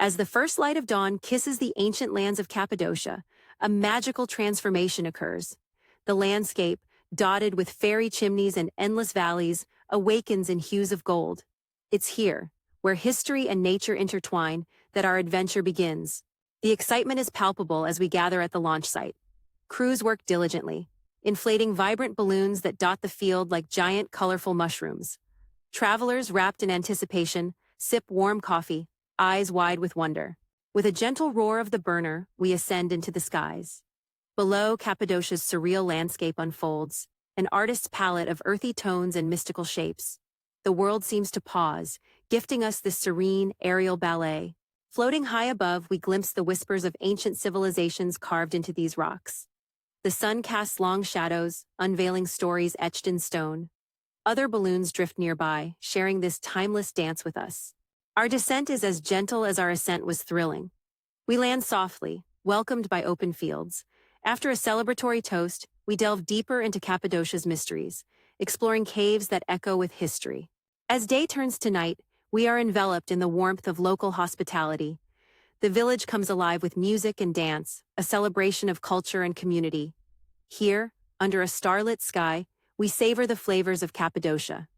As the first light of dawn kisses the ancient lands of Cappadocia, a magical transformation occurs. The landscape, dotted with fairy chimneys and endless valleys, awakens in hues of gold. It's here, where history and nature intertwine, that our adventure begins. The excitement is palpable as we gather at the launch site. Crews work diligently, inflating vibrant balloons that dot the field like giant, colorful mushrooms. Travelers, wrapped in anticipation, sip warm coffee, eyes wide with wonder. With a gentle roar of the burner, we ascend into the skies. Below, Cappadocia's surreal landscape unfolds, an artist's palette of earthy tones and mystical shapes. The world seems to pause, gifting us this serene, aerial ballet. Floating high above, we glimpse the whispers of ancient civilizations carved into these rocks. The sun casts long shadows, unveiling stories etched in stone. Other balloons drift nearby, sharing this timeless dance with us. Our descent is as gentle as our ascent was thrilling. We land softly, welcomed by open fields. After a celebratory toast, we delve deeper into Cappadocia's mysteries, exploring caves that echo with history. As day turns to night, we are enveloped in the warmth of local hospitality. The village comes alive with music and dance, a celebration of culture and community. Here, under a starlit sky, we savor the flavors of Cappadocia,